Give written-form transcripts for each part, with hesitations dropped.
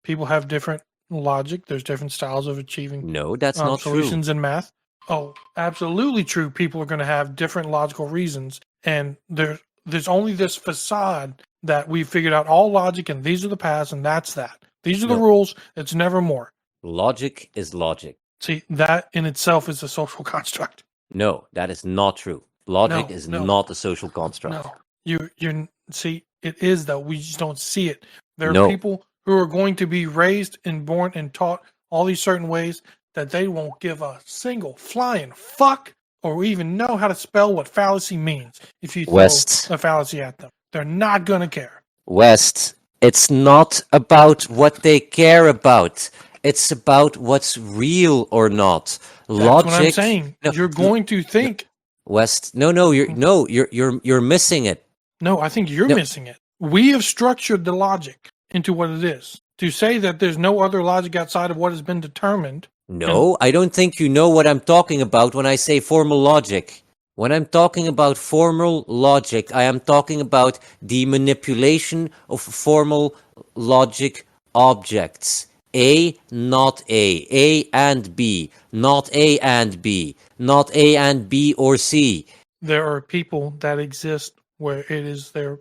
people have different logic. There's different styles of achieving No, that's not solutions true. in math. Oh, absolutely true. People are going to have different logical reasons, and there's only this facade that we figured out all logic, and these are the paths, and that's that. These are the No. rules. It's never more. Logic is logic. See, that in itself is a social construct. No, that is not true. Logic is No. not a social construct. No, you see, it is though. We just don't see it. There are No. people who are going to be raised and born and taught all these certain ways that they won't give a single flying fuck or even know how to spell what fallacy means if you throw West. a fallacy at them. They're not gonna care. West, it's not about what they care about. It's about what's real or not. That's what I'm saying. No, You're going to think. West. You're missing it. No, I think you're missing it. We have structured the logic into what it is. To say that there's no other logic outside of what has been determined. No, I don't think you know what I'm talking about when I say formal logic. When I'm talking about formal logic, I am talking about the manipulation of formal logic objects. A, not A and B, not A and B, not A and B or C. There are people that exist where it is their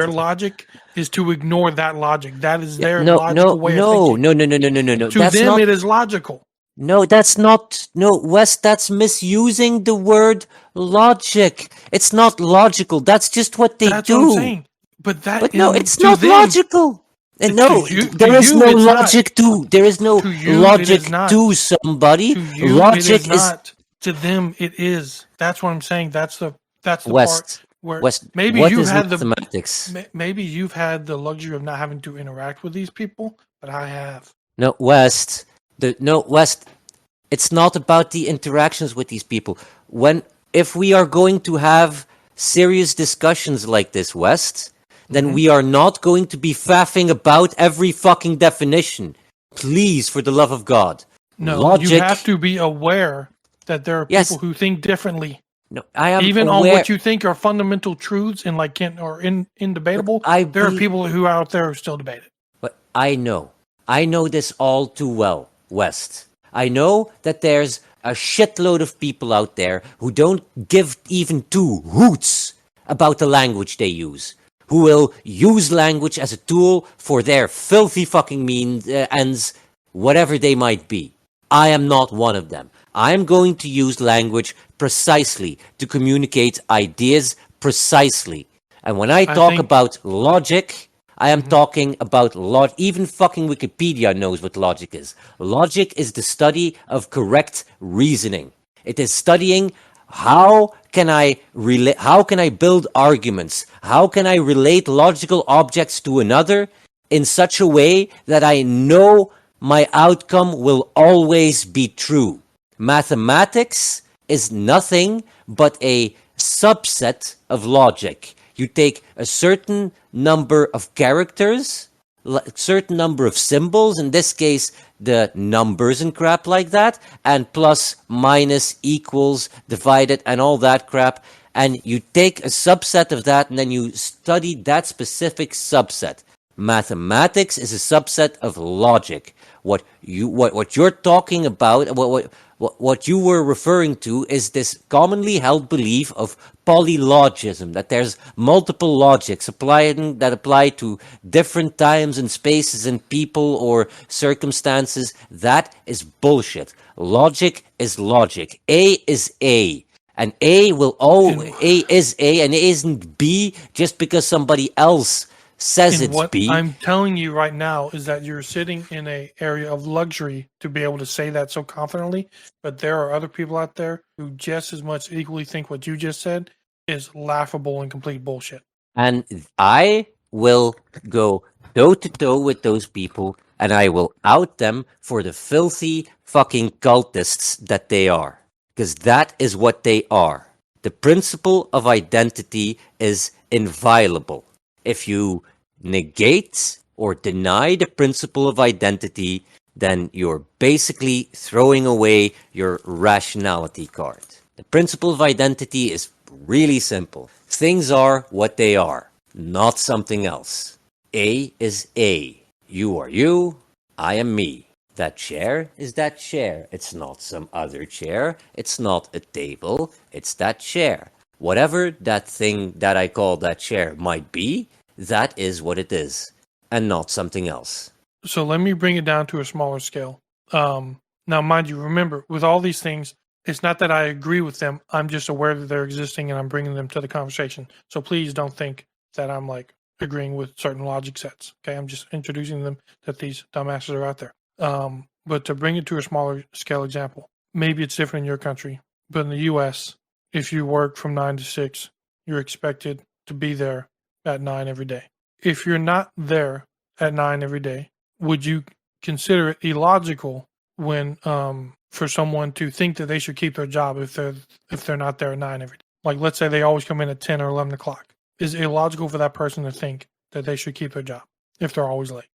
logic is to ignore that logic. That is their logical way of thinking. No. To them, it is logical. No, that's not. No, West, that's misusing the word logic. It's not logical. That's just what they That's do. what I'm saying. But no, it's not logical. And no, there is no logic to. There is no logic to somebody. Logic is to them. It is. That's what I'm saying. That's the West. part where West. maybe what you've is had mathematics? Maybe you've had the luxury of not having to interact with these people, but I have. No, West. West. It's not about the interactions with these people. If we are going to have serious discussions like this, West, then we are not going to be faffing about every fucking definition. Please, for the love of God. No, logic, you have to be aware that there are people who think differently. No, I am even aware. On what you think are fundamental truths and indebatable. There are people who out there who still debate it. But I know this all too well, West. I know that there's a shitload of people out there who don't give even two hoots about the language they use, who will use language as a tool for their filthy fucking ends, whatever they might be. I am not one of them. I am going to use language precisely to communicate ideas precisely. And when I talk about logic, I am talking about even fucking Wikipedia knows what logic is. Logic is the study of correct reasoning. It is studying how can I build arguments? How can I relate logical objects to another in such a way that I know my outcome will always be true? Mathematics is nothing but a subset of logic. You take a certain number of characters, a certain number of symbols, in this case, the numbers and crap like that, and plus, minus, equals, divided, and all that crap, and you take a subset of that, and then you study that specific subset. Mathematics is a subset of logic. What you're talking about, what you were referring to is this commonly held belief of polylogism, that there's multiple logics that apply to different times and spaces and people or circumstances. That is bullshit. Logic is logic. A is A. And A will always, A is A and it isn't B just because somebody else says it's B. What I'm telling you right now is that you're sitting in an area of luxury to be able to say that so confidently, but there are other people out there who just as much equally think what you just said is laughable and complete bullshit. And I will go toe-to-toe with those people, and I will out them for the filthy fucking cultists that they are. Because that is what they are. The principle of identity is inviolable. If you negate or deny the principle of identity, then you're basically throwing away your rationality card. The principle of identity is really simple. Things are what they are, not something else. A is A. You are you. I am me. That chair is that chair. It's not some other chair. It's not a table. It's that chair. Whatever that thing that I call that chair might be, that is what it is, and not something else. So let me bring it down to a smaller scale. Now, mind you, remember, with all these things, it's not that I agree with them. I'm just aware that they're existing and I'm bringing them to the conversation. So please don't think that I'm like agreeing with certain logic sets. Okay. I'm just introducing them that these dumbasses are out there. But to bring it to a smaller scale example, maybe it's different in your country, but in the US, if you work from 9 to 6, you're expected to be there at 9 every day. If you're not there at 9 every day, would you consider it illogical when for someone to think that they should keep their job if they're not there at 9 every day? Like, let's say they always come in at 10 or 11 o'clock. Is it illogical for that person to think that they should keep their job if they're always late?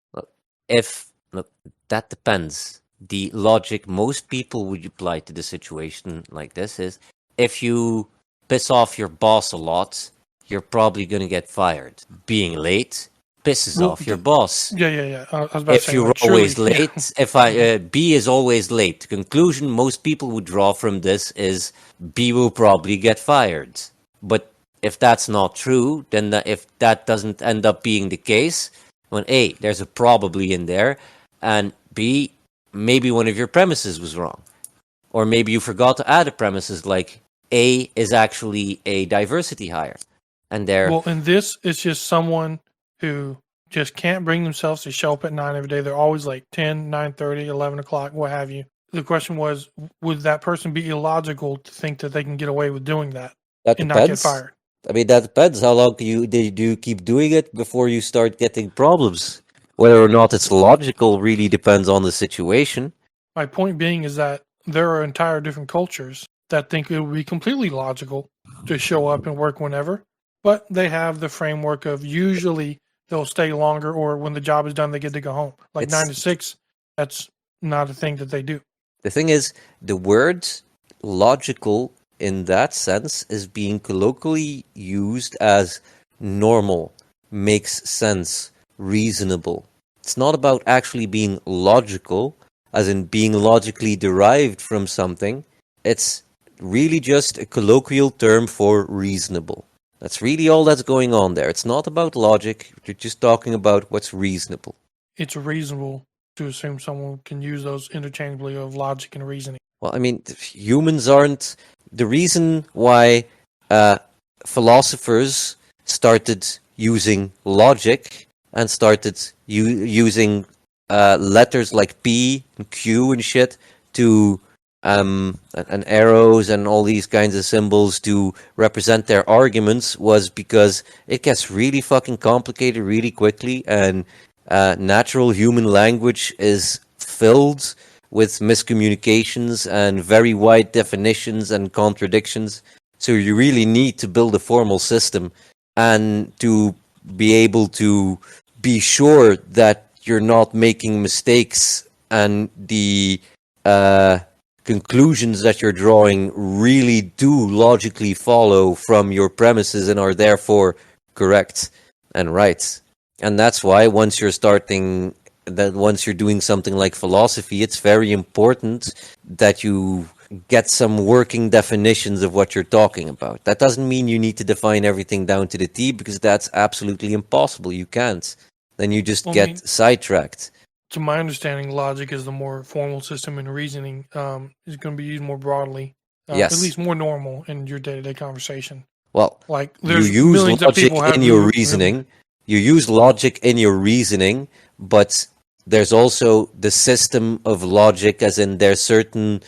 Look, that depends. The logic most people would apply to the situation like this is, if you piss off your boss a lot, you're probably going to get fired. Being late pisses Well, off your boss. Yeah. I was about to If say, you're like, always surely- yeah. late, B is always late. The conclusion most people would draw from this is B will probably get fired. But if that's not true, then if that doesn't end up being the case, when A, there's a probably in there, and B, maybe one of your premises was wrong. Or maybe you forgot to add a premises, like A is actually a diversity hire. And there, Well, in this, it's just someone who just can't bring themselves to show up at 9 every day. They're always like 10, 9:30, 11 o'clock, what have you. The question was, would that person be illogical to think that they can get away with doing that and not get fired? I mean, that depends. How long do you keep doing it before you start getting problems? Whether or not it's logical really depends on the situation. My point being is that there are entire different cultures that think it would be completely logical to show up and work whenever, but they have the framework of usually they'll stay longer, or when the job is done, they get to go home. Like It's- 9 to 6, that's not a thing that they do. The thing is, the word logical in that sense is being colloquially used as normal, makes sense, reasonable. It's not about actually being logical, as in being logically derived from something. It's really just a colloquial term for reasonable. That's really all that's going on there. It's not about logic. You're just talking about what's reasonable. It's reasonable to assume someone can use those interchangeably of logic and reasoning. Well, I mean, humans aren't... The reason why philosophers started using logic and started using letters like P and Q and shit to and arrows and all these kinds of symbols to represent their arguments was because it gets really fucking complicated really quickly, and natural human language is filled with miscommunications and very wide definitions and contradictions. So you really need to build a formal system and to be able to be sure that you're not making mistakes and the conclusions that you're drawing really do logically follow from your premises and are therefore correct and right. And that's why once you're doing something like philosophy, it's very important that you get some working definitions of what you're talking about. That doesn't mean you need to define everything down to the T, because that's absolutely impossible. You can't. Then you just get sidetracked. To my understanding, logic is the more formal system, and reasoning is going to be used more broadly. Yes. At least more normal in your day-to-day conversation. Well, like you use logic in your reasoning. You use logic in your reasoning, but there's also the system of logic, as in there's certain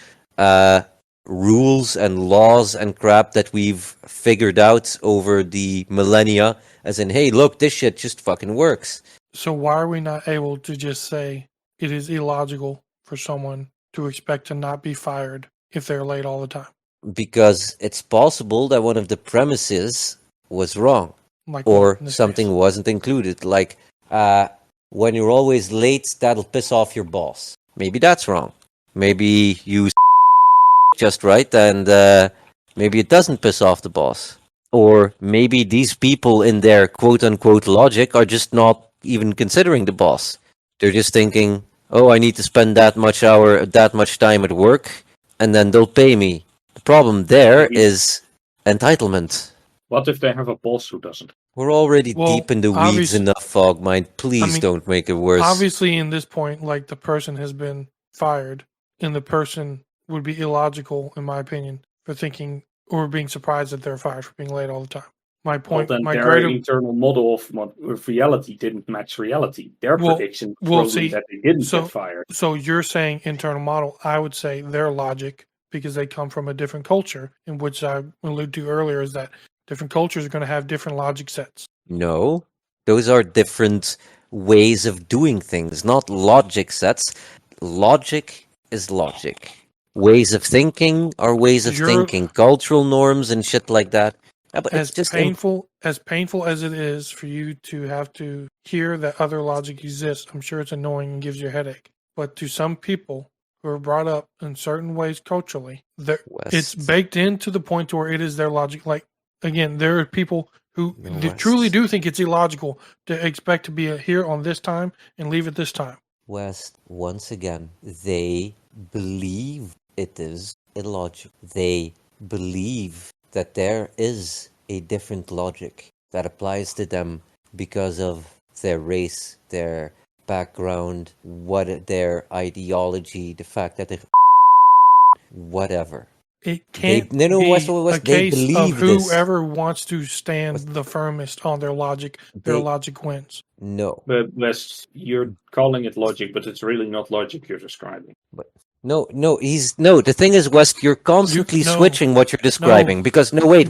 rules and laws and crap that we've figured out over the millennia, as in, hey, look, this shit just fucking works. So why are we not able to just say it is illogical for someone to expect to not be fired if they're late all the time? Because it's possible that one of the premises was wrong, like or something wasn't included. Like, when you're always late, that'll piss off your boss. Maybe that's wrong. Maybe you just right, and maybe it doesn't piss off the boss. Or maybe these people in their quote-unquote logic are just not even considering the boss. They're just thinking, oh, I need to spend that much time at work, and then they'll pay me. The problem there Maybe. is entitlement. What if they have a boss who doesn't? We're already Well, deep in the weeds obviously- enough, Fogmind. Please mean, don't make it worse. Obviously, in this point, like the person has been fired, and the person would be illogical, in my opinion, for thinking or being surprised that they're fired for being late all the time. My Well, point, then my their greater internal model of reality didn't match reality. Their Well- prediction was well, probably see, that they didn't so- get fired. So you're saying internal model. I would say their logic, because they come from a different culture, in which I alluded to earlier, is that different cultures are going to have different logic sets. No, those are different ways of doing things, not logic sets. Logic is logic. Ways of thinking are ways of You're- thinking. Cultural norms and shit like that. But As it's just painful as it is for you to have to hear that other logic exists, I'm sure it's annoying and gives you a headache. But to some people who are brought up in certain ways culturally, it's West. baked into the point to where it is their logic. Like again, there are people who No, truly West. do think it's illogical to expect to be here on this time and leave at this time. West, once again, they believe it is illogical. They believe that there is a different logic that applies to them because of their race, their background, what their ideology, the fact that they whatever. It can't no, be West, a they case of believe this. whoever wants to stand the firmest on their logic. Their They- logic wins. No. But Wes, you're calling it logic, but it's really not logic you're describing. No, the thing is, West, you're constantly no, switching what you're describing because no, wait.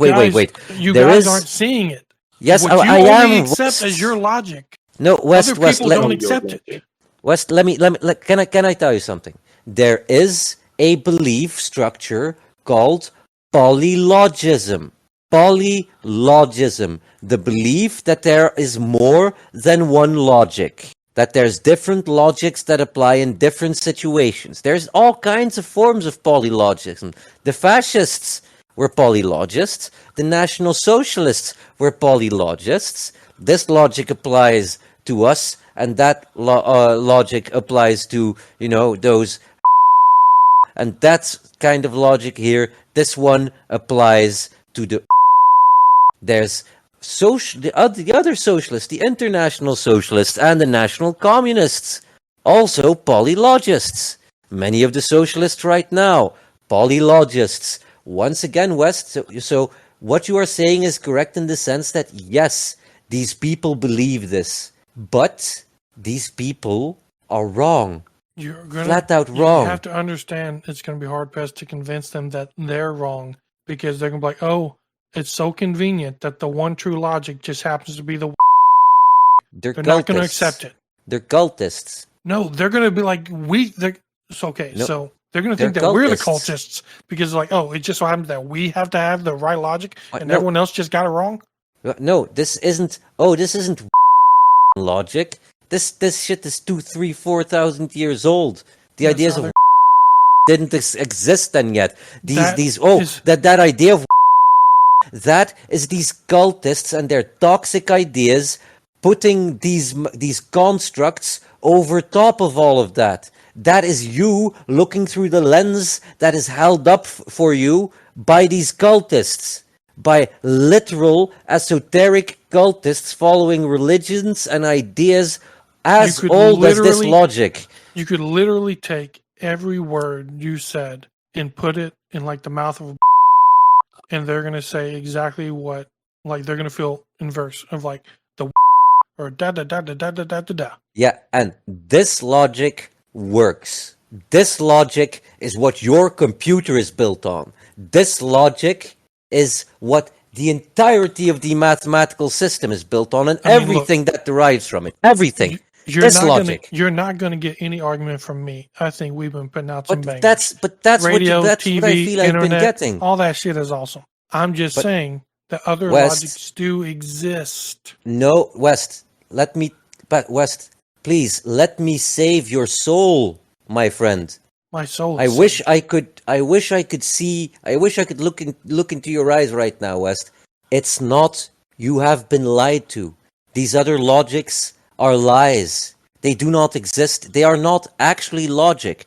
You There guys is- aren't seeing it. Yes, What you I only am. accept West. as your logic. No, West, Other West, people let don't me, accept it. West, can I tell you something? There is a belief structure called polylogism. Polylogism. The belief that there is more than one logic. That there's different logics that apply in different situations. There's all kinds of forms of polylogism. The fascists were polylogists. The National Socialists were polylogists. This logic applies to us, and that logic applies to, those. And that's kind of logic here. This one applies to the. There's the other socialists, the international socialists, and the national communists. Also polylogists. Many of the socialists right now, polylogists. Once again, West, so what you are saying is correct in the sense that, yes, these people believe this, but these people are wrong. You're gonna Flat out You wrong. have to understand it's going to be hard pressed to convince them that they're wrong, because they're going to be like, "Oh, it's so convenient that the one true logic just happens to be the." They're They're not going to cultists. accept it. They're cultists. No, they're going to be like, So okay, No, so they're going to think they're that we're the cultists. cultists because, like, oh, it just so happens that we have to have the right logic and No. everyone else just got it wrong. No, this isn't. Oh, this isn't logic. This shit is 2, 3, 4,000 years old. The That's ideas how of didn't exist then yet. That That idea of that is these cultists and their toxic ideas putting these constructs over top of all of that. That is you looking through the lens that is held up for you by these cultists. By literal esoteric cultists following religions and ideas as could old as this literally- logic. You could literally take every word you said and put it in like the mouth of a and they're gonna say exactly what, like they're gonna feel inverse of like the or da da da da da da da da da. Yeah, and this logic works. This logic is what your computer is built on. This logic is what the entirety of the mathematical system is built on, and I mean, everything that derives from it. Everything. You're This not logic. you're not gonna get any argument from me. I think we've been putting out some But bangers. that's Radio, what TV, I feel I've internet, been getting. all that shit is awesome. I'm just But- saying that other West- logics do exist. No, West, please let me save your soul, my friend. My soul. I is wish sick. I could look into your eyes right now, West. It's not. You have been lied to. These other logics are lies. They do not exist. They are not actually logic.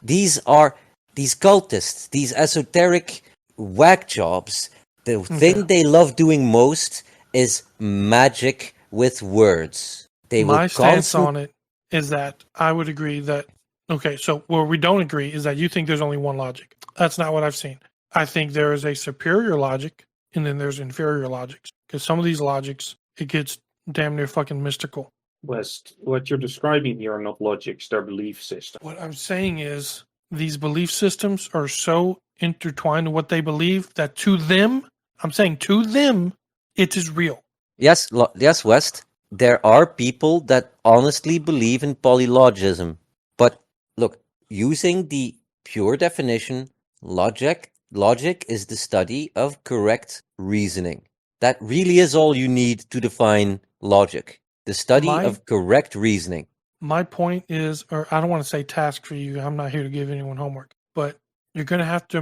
These are these cultists, these esoteric whack jobs. The thing they love doing most is magic with words. They will My stance constantly. on it is that I would agree that, okay, so where we don't agree is that you think there's only one logic. That's not what I've seen. I think there is a superior logic and then there's inferior logics. Because some of these logics, it gets damn near fucking mystical. West, what you're describing here are not logics, they're belief systems. What I'm saying is these belief systems are so intertwined in what they believe that to them, I'm saying to them, it is real. Yes, yes, West. There are people that honestly believe in polylogism. But look, using the pure definition, logic is the study of correct reasoning. That really is all you need to define logic. The study My of correct reasoning. my point is, or I don't want to say task for you. I'm not here to give anyone homework, but you're gonna have to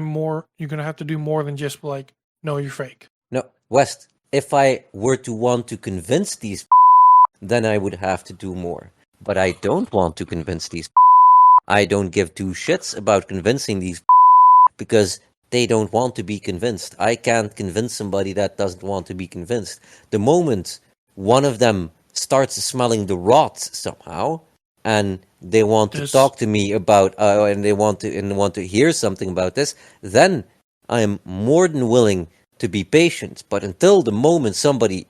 do more than just like, no, you're fake. No, West, if I were to want to convince these then I would have to do more. But I don't want to convince these I don't give two shits about convincing these because they don't want to be convinced. I can't convince somebody that doesn't want to be convinced. The moment one of them starts smelling the rot somehow, and they want to This talk to me about, and they want to hear something about this, then I am more than willing to be patient. But until the moment somebody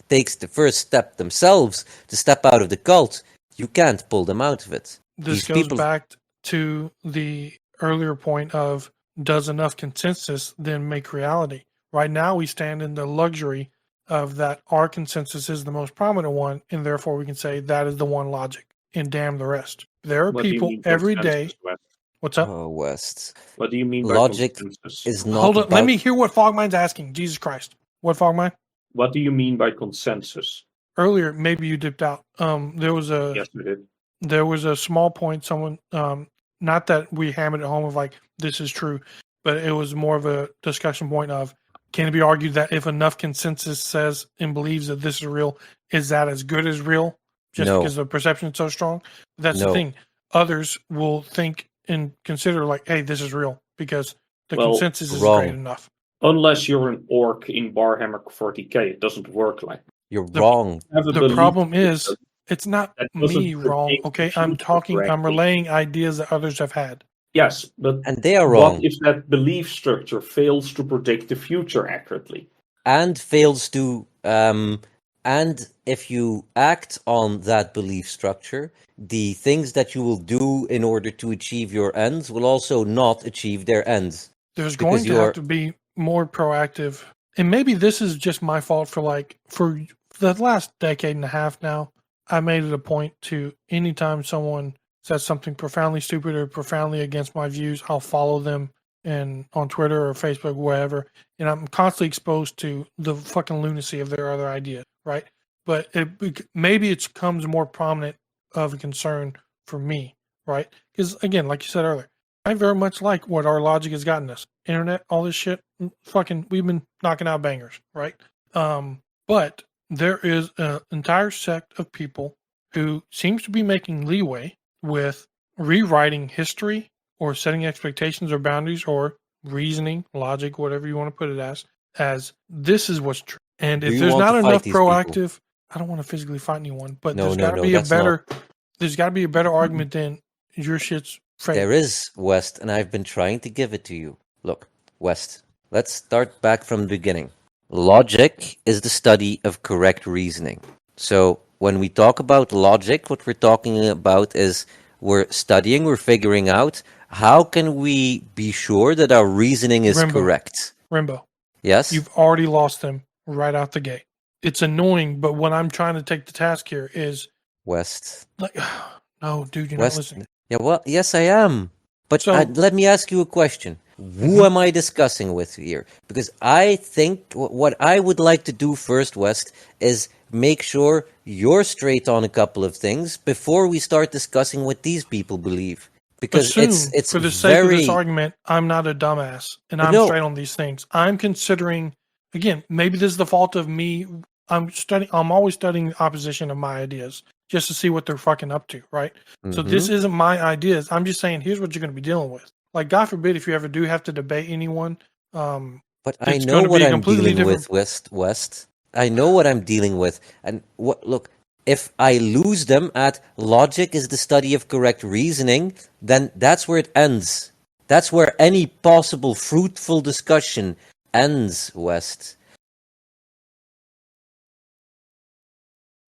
takes the first step themselves to step out of the cult, you can't pull them out of it. this These goes people, back to the earlier point of does enough consensus then make reality? Right now we stand in the luxury of that our consensus is the most prominent one, and therefore we can say that is the one logic and damn the rest. There are What do you people mean every day. consensus, West? What's up? oh West, What do you mean by logic consensus? is not Hold on, let about. me hear what Fogmine's asking. Jesus Christ. What Fogmine? What do you mean by consensus? Earlier, maybe you dipped out. There was Yes, we did. a small point someone not that we hammered it home of like this is true, but it was more of a discussion point of can it be argued that if enough consensus says and believes that this is real, is that as good as real just No. because the perception is so strong? That's the No. thing. Others will think and consider like, hey, this is real because the Well, consensus is wrong. great enough. Unless you're an orc in Warhammer 40k, it doesn't work like that. You're The- wrong. Have a The belief problem is system it's not that doesn't me wrong, predict the okay? I'm future talking, I'm correctly. relaying ideas that others have had. Yes, but And they are wrong. what if that belief structure fails to predict the future accurately? And fails to and if you act on that belief structure, the things that you will do in order to achieve your ends will also not achieve their ends. There's Because going to you are- have to be more proactive. And maybe this is just my fault for the last decade and a half now. I made it a point to anytime someone says something profoundly stupid or profoundly against my views, I'll follow them and on Twitter or Facebook, wherever. And I'm constantly exposed to the fucking lunacy of their other ideas, right? But maybe it becomes more prominent of a concern for me, right? Because again, like you said earlier, I very much like what our logic has gotten us. Internet, all this shit, fucking, we've been knocking out bangers, right? But there is an entire sect of people who seems to be making leeway with rewriting history or setting expectations or boundaries or reasoning, logic, whatever you want to put it as this is what's true. And Do if you there's want not to fight enough these people? proactive, I don't want to physically fight anyone, but No, there's no, got to no, be a that's not- better. There's got to be a better argument than your shit's fake. There is, West, and I've been trying to give it to you. Look, West, let's start back from the beginning. Logic is the study of correct reasoning. So when we talk about logic, what we're talking about is we're figuring out how can we be sure that our reasoning is Rimbo. correct. Rimbo, Yes? you've already lost them right out the gate. It's annoying, but what I'm trying to take the task here is West. like, no, dude, you're West. not listening. Yeah, well, yes, I am. But So- let me ask you a question. Who am I discussing with here? Because I think what I would like to do first, West, is make sure you're straight on a couple of things before we start discussing what these people believe. Because Assume, it's for the sake of very this argument, I'm not a dumbass and But I'm no. straight on these things. I'm considering, again, maybe this is the fault of me I'm always studying the opposition of my ideas just to see what they're fucking up to, right? So Mhm. this isn't my ideas. I'm just saying here's what you're going to be dealing with. Like, God forbid if you ever do have to debate anyone, But I it's know going to what be a I'm completely dealing different. with, West. I know what I'm dealing with. And what look, if I lose them at logic is the study of correct reasoning, then that's where it ends. That's where any possible fruitful discussion ends, West.